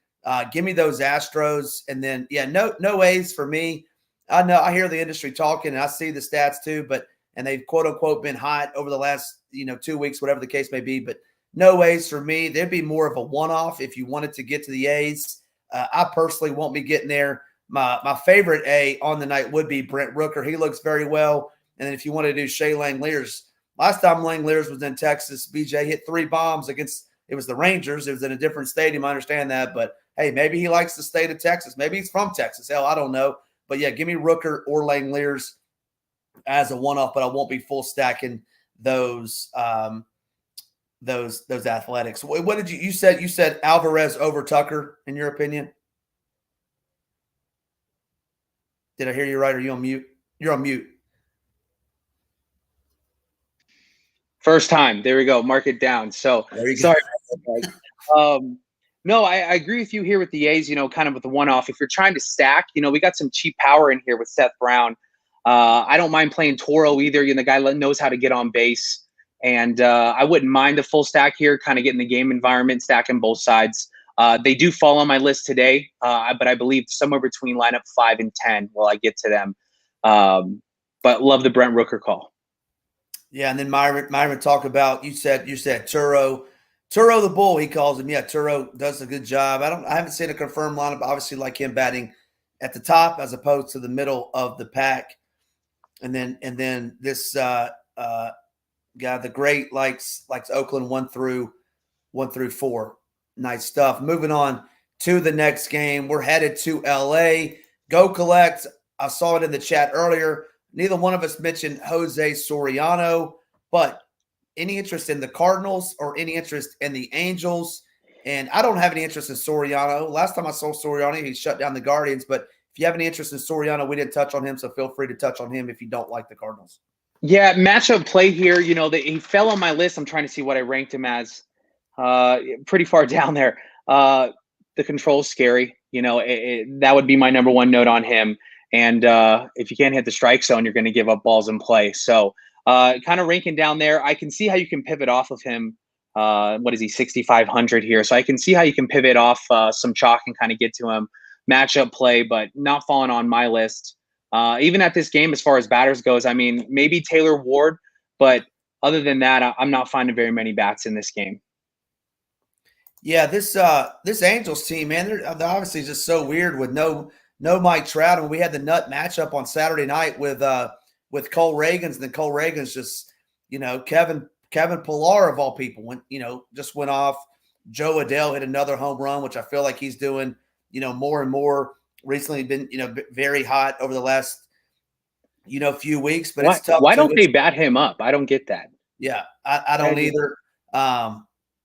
[SPEAKER 2] Give me those Astros. And then, yeah, no A's for me. I know I hear the industry talking, and I see the stats too, and they've, quote-unquote, been hot over the last 2 weeks, whatever the case may be. But no A's for me. There'd be more of a one-off if you wanted to get to the A's. I personally won't be getting there. My favorite A on the night would be Brent Rooker. He looks very well. And then if you want to do Shea Langeliers, last time Langeliers was in Texas, BJ hit 3 bombs against – it was the Rangers. It was in a different stadium. I understand that. But, hey, maybe he likes the state of Texas. Maybe he's from Texas. Hell, I don't know. But, yeah, give me Rooker or Langeliers as a one-off, but I won't be full stacking those Athletics. What did you said Alvarez over Tucker, in your opinion? Did I hear you right? Are you on mute? You're on mute.
[SPEAKER 3] First time. There we go. Mark it down. So sorry. No, I agree with you here with the A's, kind of with the one-off. If you're trying to stack, we got some cheap power in here with Seth Brown. I don't mind playing Toro either. The guy knows how to get on base. And I wouldn't mind the full stack here, kind of getting the game environment, stacking both sides. They do fall on my list today, but I believe somewhere between lineup 5 and 10 while I get to them. But love the Brent Rooker call.
[SPEAKER 2] Yeah, and then Myron talk about you said Turo the Bull, he calls him. Yeah, Turo does a good job. I haven't seen a confirmed lineup. Obviously, like him batting at the top as opposed to the middle of the pack. And then this guy, the great likes Oakland 1 through 4. Nice stuff. Moving on to the next game, we're headed to LA. Go collect. I saw it in the chat earlier. Neither one of us mentioned Jose Soriano, but any interest in the Cardinals or any interest in the Angels? And I don't have any interest in Soriano. Last time I saw Soriano, he shut down the Guardians. But if you have any interest in Soriano, we didn't touch on him, so feel free to touch on him if you don't like the Cardinals. Yeah,
[SPEAKER 3] matchup play here. He fell on my list. I'm trying to see what I ranked him as. Pretty far down there. The control's scary. That would be my number one note on him. And if you can't hit the strike zone, you're going to give up balls in play. So kind of ranking down there. I can see how you can pivot off of him. What is he, 6,500 here? So I can see how you can pivot off some chalk and kind of get to him. matchup play, but not falling on my list. Even at this game, as far as batters goes, I mean, maybe Taylor Ward, but other than that, I'm not finding very many bats in this game.
[SPEAKER 2] Yeah, this Angels team, man, they're obviously just so weird with no Mike Trout. And we had the nut matchup on Saturday night with Cole Reagans, and then Cole Reagans just, Kevin Pillar of all people just went off. Joe Adele hit another home run, which I feel like he's doing, more and more recently. Been, very hot over the last, few weeks. But it's tough.
[SPEAKER 3] Why don't they bat him up? I don't get that.
[SPEAKER 2] Yeah, I don't either.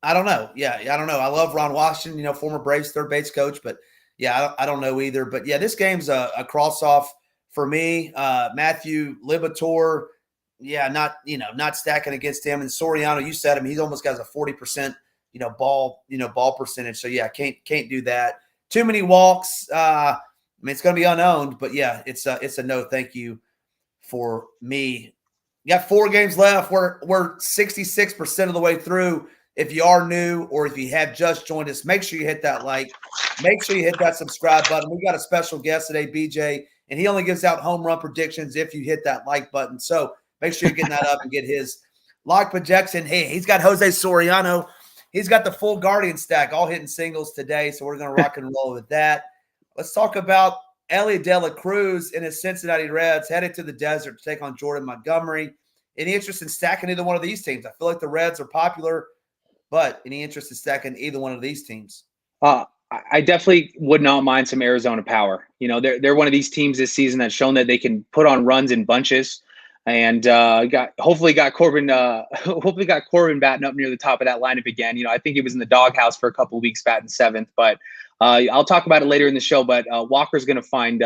[SPEAKER 2] I don't know. Yeah, I don't know. I love Ron Washington, former Braves third base coach, but yeah, I don't know either. But yeah, this game's a cross off for me. Matthew Liberatore, yeah, not stacking against him. And Soriano, you said him, he's almost got a 40%, ball percentage. So yeah, can't do that. Too many walks. I mean, it's going to be unowned, but yeah, it's a no thank you for me. You got 4 games left. We're 66% of the way through. If you are new or if you have just joined us, make sure you hit that like. Make sure you hit that subscribe button. We got a special guest today, BJ, and he only gives out home run predictions if you hit that like button. So make sure you're getting that up and get his like projection. Hey, he's got Jose Soriano. He's got the full Guardian stack, all hitting singles today. So we're going to rock and roll with that. Let's talk about Ellie De La Cruz and his Cincinnati Reds headed to the desert to take on Jordan Montgomery. Any interest in stacking either one of these teams? I feel like the Reds are popular, but any interest in stacking either one of these teams?
[SPEAKER 3] I definitely would not mind some Arizona power. They're one of these teams this season that's shown that they can put on runs in bunches, and hopefully got Corbin batting up near the top of that lineup again. I think he was in the doghouse for a couple of weeks batting 7th, but I'll talk about it later in the show. But Walker's going to find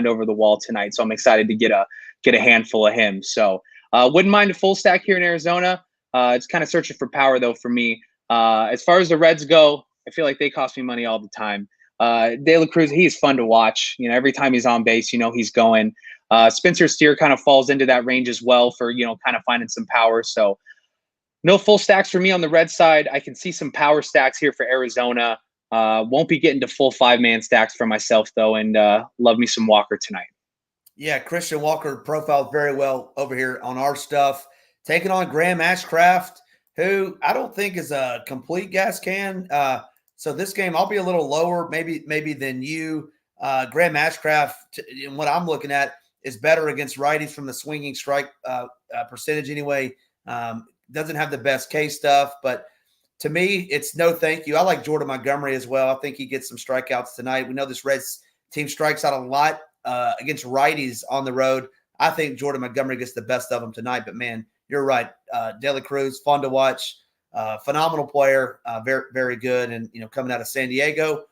[SPEAKER 3] over the wall tonight, so I'm excited to get a handful of him. So wouldn't mind a full stack here in Arizona. It's kind of searching for power though for me. As far as the Reds go, I feel like they cost me money all the time. De La Cruz, he's fun to watch. Every time he's on base, he's going. Spencer Steer kind of falls into that range as well for, kind of finding some power. So no full stacks for me on the Red side. I can see some power stacks here for Arizona. Won't be getting to full 5-man stacks for myself though, and love me some Walker tonight.
[SPEAKER 2] Yeah, Christian Walker profiled very well over here on our stuff. Taking on Graham Ashcraft, who I don't think is a complete gas can. So this game, I'll be a little lower maybe than you. Graham Ashcraft, and what I'm looking at, is better against righties from the swinging strike percentage anyway. Doesn't have the best K stuff, but to me, it's no thank you. I like Jordan Montgomery as well. I think he gets some strikeouts tonight. We know this Reds team strikes out a lot against righties on the road. I think Jordan Montgomery gets the best of them tonight, but man, you're right. De La Cruz, fun to watch. Phenomenal player, very, very good. And, coming out of San Diego,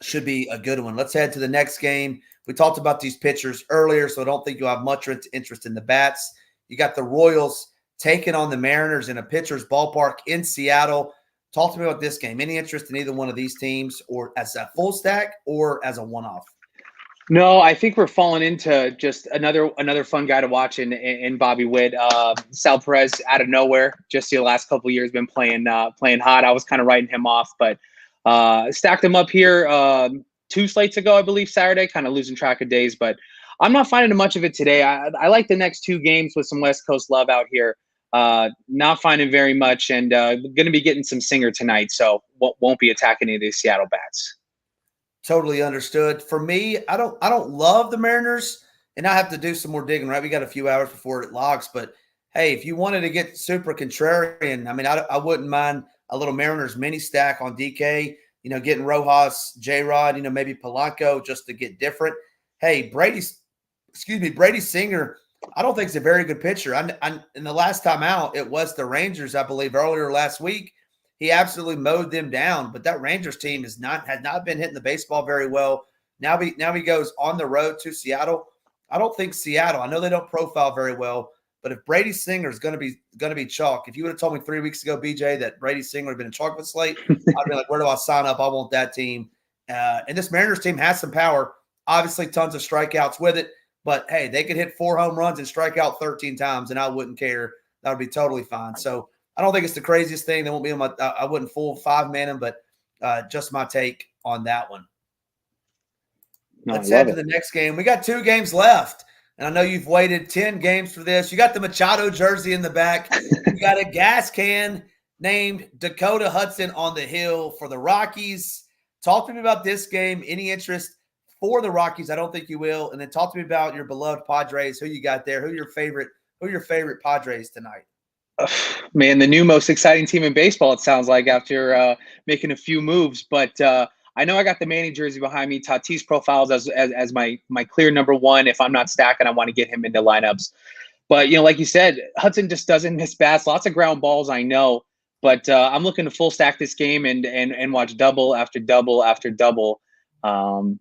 [SPEAKER 2] should be a good one. Let's head to the next game. We talked about these pitchers earlier, so I don't think you'll have much interest in the bats. You got the Royals taking on the Mariners in a pitcher's ballpark in Seattle. Talk to me about this game. Any interest in either one of these teams, or as a full stack or as a one-off?
[SPEAKER 3] No, I think we're falling into just another fun guy to watch in Bobby Witt. Sal Perez out of nowhere, just the last couple of years been playing hot. I was kind of writing him off, but stacked him up here 2 slates ago, I believe, Saturday, kind of losing track of days, but I'm not finding much of it today. I like the next 2 games with some West Coast love out here. Not finding very much, and going to be getting some Singer tonight, so won't be attacking any of these Seattle bats.
[SPEAKER 2] Totally understood. For me, I don't love the Mariners, and I have to do some more digging, right? We got a few hours before it logs, but hey, if you wanted to get super contrarian, I mean, I wouldn't mind a little Mariners mini stack on DK, getting Rojas, J-Rod, maybe Polanco just to get different. Hey, Brady Singer, I don't think is a very good pitcher. In the last time out, it was the Rangers, I believe, earlier last week. He absolutely mowed them down, but that Rangers team has not been hitting the baseball very well. Now he goes on the road to Seattle. I don't think Seattle. I know they don't profile very well, but if Brady Singer is going to be chalk, if you would have told me 3 weeks ago, BJ, that Brady Singer would have been a chocolate slate, I'd be like, where do I sign up? I want that team. And this Mariners team has some power. Obviously, tons of strikeouts with it, but hey, they could hit 4 home runs and strike out 13 times, and I wouldn't care. That would be totally fine. So I don't think it's the craziest thing. They won't be on my. I wouldn't full 5-man them, but just my take on that one.
[SPEAKER 3] No,
[SPEAKER 2] Let's
[SPEAKER 3] I
[SPEAKER 2] head
[SPEAKER 3] love
[SPEAKER 2] to
[SPEAKER 3] it.
[SPEAKER 2] the next game. We got 2 games left, and I know you've waited 10 games for this. You got the Machado jersey in the back. You got a gas can named Dakota Hudson on the hill for the Rockies. Talk to me about this game. Any interest for the Rockies? I don't think you will. And then talk to me about your beloved Padres. Who you got there? Who are your favorite Padres tonight?
[SPEAKER 3] Man, the new most exciting team in baseball, it sounds like, after making a few moves. But I know I got the Manning jersey behind me. Tatis profiles as my clear number one. If I'm not stacking, I want to get him into lineups. But, like you said, Hudson just doesn't miss bats. Lots of ground balls, I know. But I'm looking to full stack this game and watch double after double after double. I'm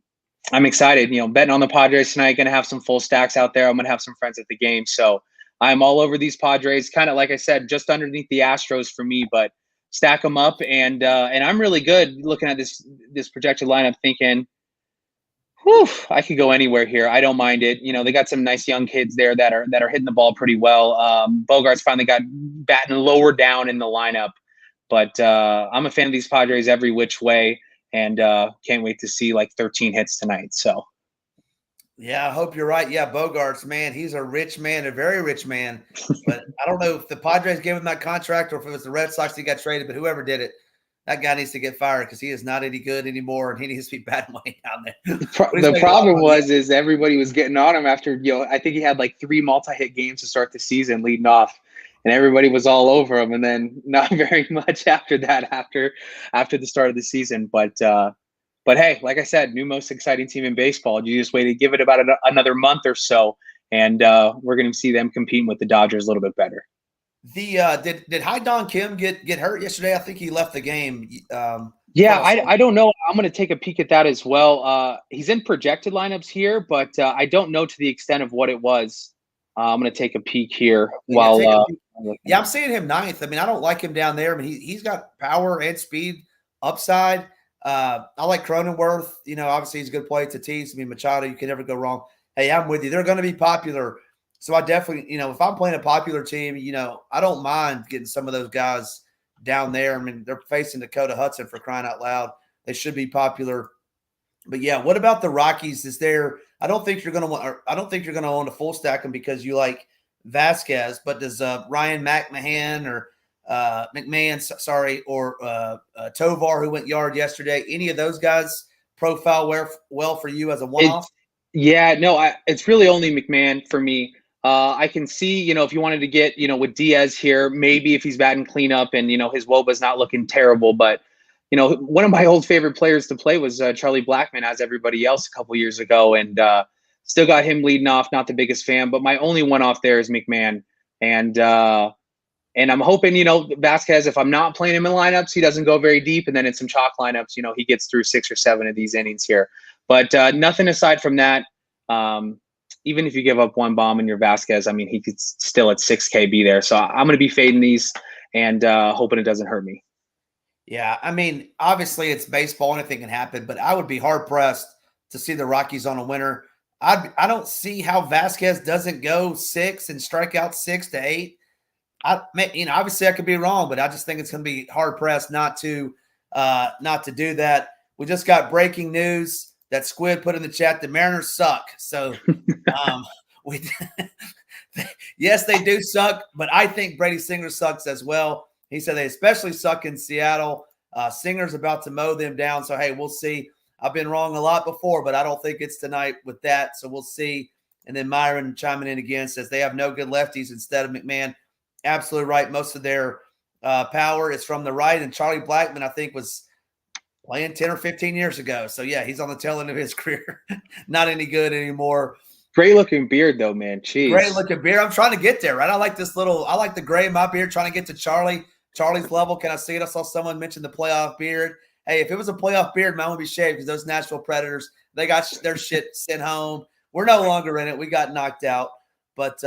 [SPEAKER 3] excited. Betting on the Padres tonight. Going to have some full stacks out there. I'm going to have some friends at the game. So I'm all over these Padres. Kind of like I said, just underneath the Astros for me. But stack them up, and I'm really good looking at this projected lineup, thinking, whew, I could go anywhere here. I don't mind it. They got some nice young kids there that are hitting the ball pretty well. Bogarts finally got batting lower down in the lineup, but I'm a fan of these Padres every which way, and can't wait to see like 13 hits tonight. So.
[SPEAKER 2] Yeah, I hope you're right. Yeah, Bogarts, man, he's a rich man, a very rich man. But I don't know if the Padres gave him that contract or if it was the Red Sox he got traded, but whoever did it, that guy needs to get fired because he is not any good anymore, and he needs to be batting way down there.
[SPEAKER 3] The problem is everybody was getting on him after, I think he had like 3 multi-hit games to start the season leading off, and everybody was all over him, and then not very much after that, after the start of the season. But hey, like I said, new most exciting team in baseball. You just wait to give it about another month or so, and we're going to see them competing with the Dodgers a little bit better.
[SPEAKER 2] Did Hai-Don Kim get hurt yesterday? I think he left the game.
[SPEAKER 3] I don't know. I'm going to take a peek at that as well. He's in projected lineups here, but I don't know to the extent of what it was. I'm going to take a peak here
[SPEAKER 2] I'm seeing him 9th. I mean, I don't like him down there. I mean, he's got power and speed upside. I like Cronenworth. Obviously he's a good play. Tatis. I mean, Machado, you can never go wrong. Hey, I'm with you. They're going to be popular. So I definitely, if I'm playing a popular team, I don't mind getting some of those guys down there. I mean, they're facing Dakota Hudson, for crying out loud. They should be popular. But yeah, what about the Rockies? I don't think you're going to own a full stack them because you like Vasquez, but does Ryan McMahon or Tovar, who went yard yesterday, any of those guys profile well for you as a one-off?
[SPEAKER 3] It's really only McMahon for me. I can see, if you wanted to get, with Diaz here, maybe if he's batting cleanup and, his WOBA's not looking terrible. But, one of my old favorite players to play was Charlie Blackmon, as everybody else a couple years ago. And still got him leading off. Not the biggest fan, but my only one off there is McMahon. And I'm hoping, Vasquez, if I'm not playing him in lineups, he doesn't go very deep. And then in some chalk lineups, he gets through 6 or 7 of these innings here. But nothing aside from that. Even if you give up one bomb in your Vasquez, I mean, he could still at 6K be there. So I'm going to be fading these and hoping it doesn't hurt me.
[SPEAKER 2] Yeah, I mean, obviously it's baseball. Anything can happen, but I would be hard-pressed to see the Rockies on a winner. I don't see how Vasquez doesn't go 6 and strike out 6 to 8. Obviously I could be wrong, but I just think it's going to be hard-pressed not to do that. We just got breaking news that Squid put in the chat. The Mariners suck. So, yes, they do suck, but I think Brady Singer sucks as well. He said they especially suck in Seattle. Singer's about to mow them down. So, hey, we'll see. I've been wrong a lot before, but I don't think it's tonight with that. So we'll see. And then Myron chiming in again says they have no good lefties instead of McMahon. Absolutely right. Most of their power is from the right. And Charlie Blackmon, I think, was playing 10 or 15 years ago. So, yeah, he's on the tail end of his career. Not any good anymore.
[SPEAKER 3] Great looking beard, though, man. Jeez.
[SPEAKER 2] Great looking beard. I'm trying to get there, right? I like the gray in my beard, trying to get to Charlie's level. Can I see it? I saw someone mention the playoff beard. Hey, if it was a playoff beard, mine would be shaved because those Nashville Predators, they got their shit sent home. We're no longer in it. We got knocked out. But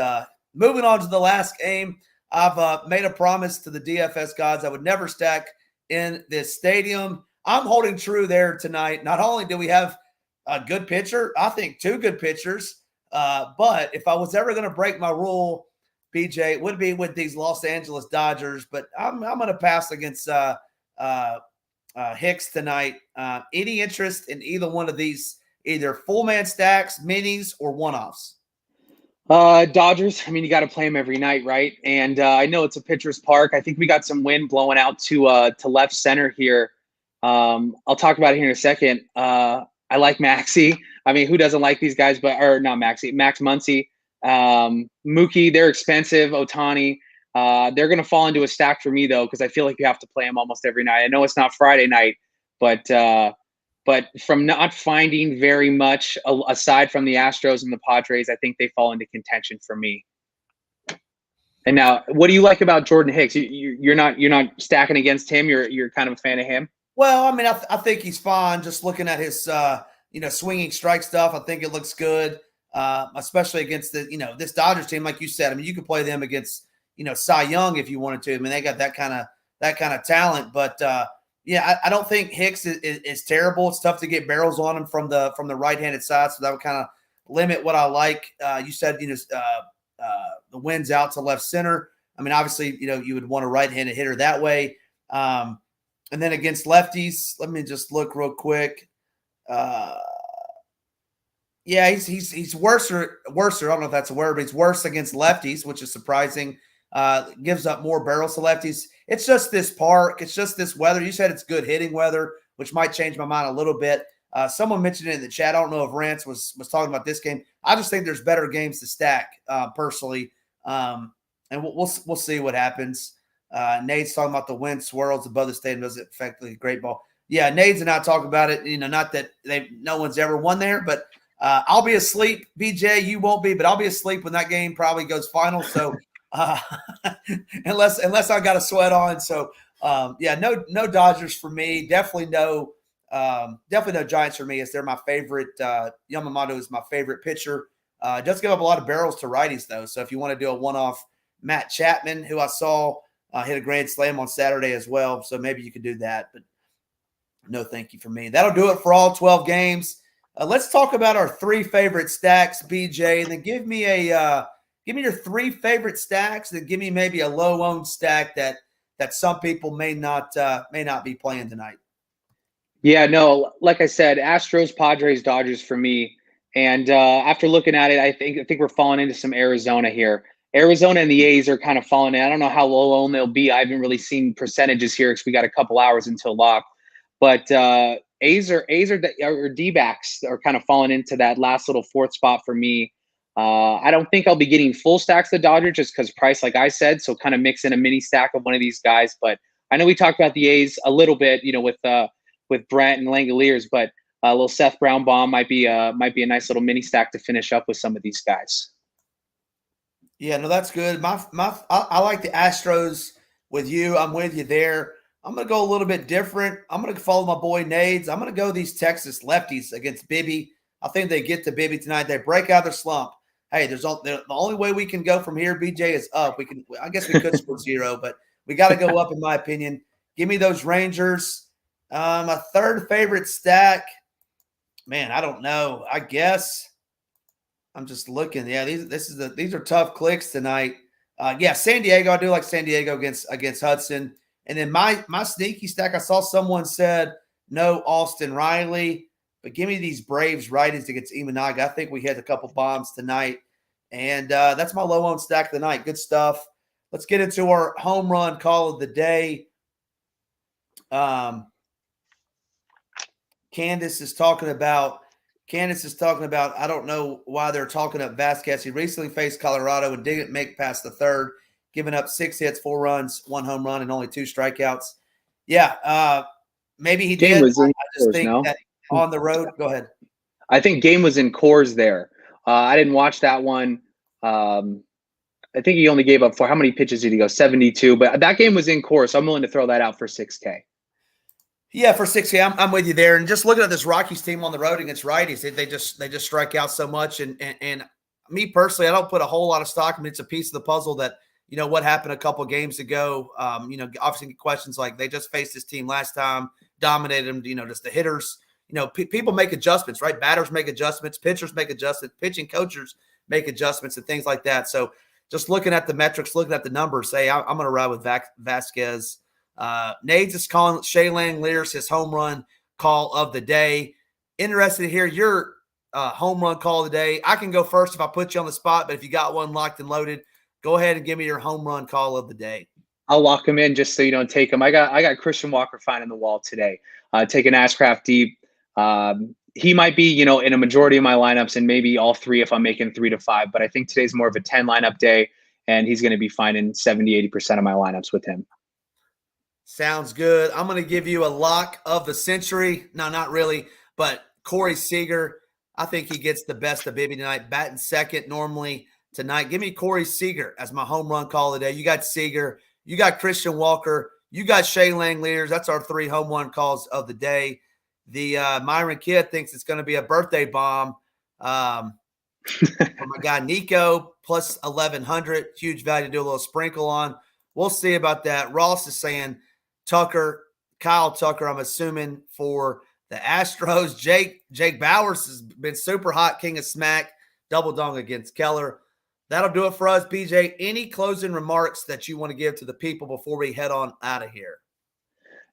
[SPEAKER 2] moving on to the last game, I've made a promise to the DFS gods I would never stack in this stadium. I'm holding true there tonight. Not only do we have a good pitcher, I think 2 good pitchers, but if I was ever going to break my rule, BJ, it would be with these Los Angeles Dodgers. But I'm going to pass against Hicks tonight. Any interest in either one of these either full man stacks, minis, or one-offs?
[SPEAKER 3] Dodgers. I mean, you got to play them every night, right? And I know it's a pitcher's park. I think we got some wind blowing out to left center here. I'll talk about it here in a second. I like Maxey. I mean, who doesn't like these guys? Or not Maxey, Max Muncy, Mookie. They're expensive. Ohtani. They're going to fall into a stack for me though, because I feel like you have to play them almost every night. I know it's not Friday night, but from not finding very much aside from the Astros and the Padres, I think they fall into contention for me. And now, what do you like about Jordan Hicks? You're not stacking against him. You're kind of a fan of him.
[SPEAKER 2] Well, I mean, I think he's fine. Just looking at his swinging strike stuff, I think it looks good, especially against this Dodgers team, like you said. I mean, you could play them against Cy Young if you wanted to. I mean, they got that kind of talent, but. Yeah, I don't think Hicks is terrible. It's tough to get barrels on him from the right-handed side, so that would kind of limit what I like. You said the wind's out to left center. I mean, obviously, you would want a right-handed hitter that way. And then against lefties, let me just look real quick. Yeah, he's worse. I don't know if that's a word, but he's worse against lefties, which is surprising. Gives up more barrels to lefties. It's just this park. It's just this weather. You said it's good hitting weather, which might change my mind a little bit. Someone mentioned it in the chat. I don't know if Rance was talking about this game. I just think there's better games to stack personally. And we'll see what happens. Nate's talking about the wind swirls above the stadium. Does it affect the great ball? Yeah, Nate's and I talk about it. Not that no one's ever won there, but I'll be asleep. BJ, you won't be, but I'll be asleep when that game probably goes final. So unless I got a sweat on. So no Dodgers for me. Definitely no Giants for me, as they're my favorite. Yamamoto is my favorite pitcher. Does give up a lot of barrels to righties though. So if you want to do a one-off, Matt Chapman, who I saw hit a grand slam on Saturday as well. So maybe you could do that, but no, thank you for me. That'll do it for all 12 games. Let's talk about our 3 favorite stacks, BJ, and then give me your 3 favorite stacks, and give me maybe a low-owned stack that some people may not be playing tonight.
[SPEAKER 3] Yeah, no, like I said, Astros, Padres, Dodgers for me. And after looking at it, I think we're falling into some Arizona here. Arizona and the A's are kind of falling in. I don't know how low-owned they'll be. I haven't really seen percentages here because we got a couple hours until lock. But A's or D-backs are kind of falling into that last little 4th spot for me. I don't think I'll be getting full stacks of the Dodgers just because price, like I said, so kind of mix in a mini stack of one of these guys. But I know we talked about the A's a little bit, with Brent and Langoliers, but a little Seth Brown bomb might be a nice little mini stack to finish up with some of these guys.
[SPEAKER 2] Yeah, no, that's good. I like the Astros with you. I'm with you there. I'm going to go a little bit different. I'm going to follow my boy Nades. I'm going to go these Texas lefties against Bibby. I think they get to Bibby tonight. They break out of their slump. Hey, the only way we can go from here, BJ, is up. I guess we could score 0, but we got to go up, in my opinion. Give me those Rangers. My 3rd favorite stack, man, I don't know. I guess I'm just looking. Yeah, these are tough clicks tonight. San Diego. I do like San Diego against Hudson. And then my sneaky stack, I saw someone said no Austin Riley, but give me these Braves righties against Imanaga. I think we hit a couple bombs tonight. And that's my low-owned stack of the night. Good stuff. Let's get into our home run call of the day. Candace is talking about, I don't know why they're talking up Vasquez. He recently faced Colorado and didn't make past the 3rd, giving up 6 hits, 4 runs, 1 home run, and only 2 strikeouts. Yeah, maybe he did. I just think that on the road. Go ahead.
[SPEAKER 3] I think game was in Coors there. I didn't watch that one. I think he only gave up how many pitches did he go? 72. But that game was in Coors, so I'm willing to throw that out for 6K.
[SPEAKER 2] Yeah, for 6K, I'm with you there. And just looking at this Rockies team on the road against righties, they just strike out so much. And me personally, I don't put a whole lot of stock. I mean, it's a piece of the puzzle that, what happened a couple games ago. Obviously questions like they just faced this team last time, dominated them. Just the hitters. People make adjustments, right? Batters make adjustments, pitchers make adjustments, pitching coaches make adjustments, and things like that. So just looking at the metrics, looking at the numbers, I'm going to ride with Vasquez. Nades is calling Shea Langoliers his home run call of the day. interested to hear your home run call today. I can go first if I put you on the spot, but if you got one locked and loaded, go ahead and give me your home run call of the day.
[SPEAKER 3] I'll lock him in just so you don't take him. I got Christian Walker finding the wall today. Taking Ashcraft deep. He might be, in a majority of my lineups and maybe all three if I'm making 3 to 5. But I think today's more of a 10 lineup day, and he's going to be finding 70, 80% of my lineups with him.
[SPEAKER 2] Sounds good. I'm going to give you a lock of the century. No, not really, but Corey Seager. I think he gets the best of Bibby tonight. Batting second normally tonight. Give me Corey Seager as my home run call today. You got Seager. You got Christian Walker. You got Shea Langleaders. That's our 3 home run calls of the day. The Myron Kidd thinks it's going to be a birthday bomb. For my guy Nico, plus 1,100. Huge value to do a little sprinkle on. We'll see about that. Ross is saying Kyle Tucker, I'm assuming, for the Astros. Jake Bowers has been super hot, king of smack, double dong against Keller. That'll do it for us. BJ, any closing remarks that you want to give to the people before we head on out of here?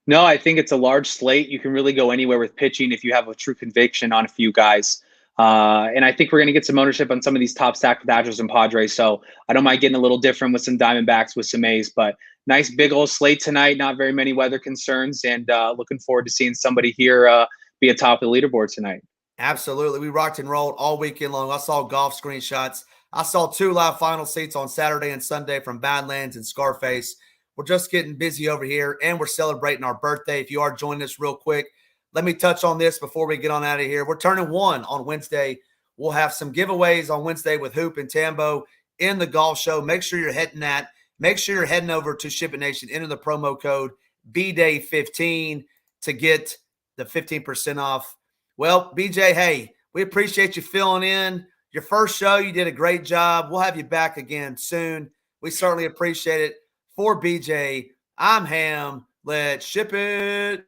[SPEAKER 3] No, I think it's a large slate. You can really go anywhere with pitching if you have a true conviction on a few guys. And I think we're going to get some ownership on some of these top stacked Dodgers and Padres. So I don't mind getting a little different with some Diamondbacks, with some A's. But nice big old slate tonight. Not very many weather concerns. And looking forward to seeing somebody here be atop the leaderboard tonight.
[SPEAKER 2] Absolutely. We rocked and rolled all weekend long. I saw golf screenshots. I saw 2 live final seats on Saturday and Sunday from Badlands and Scarface. We're just getting busy over here, and we're celebrating our birthday. If you are joining us real quick, let me touch on this before we get on out of here. We're turning 1 on Wednesday. We'll have some giveaways on Wednesday with Hoop and Tambo in the golf show. Make sure you're hitting that. Make sure you're heading over to SHIPIT Nation. Enter the promo code BDAY15 to get the 15% off. Well, BJ, hey, we appreciate you filling in. Your first show, you did a great job. We'll have you back again soon. We certainly appreciate it. For BJ, I'm Ham. Let's ship it.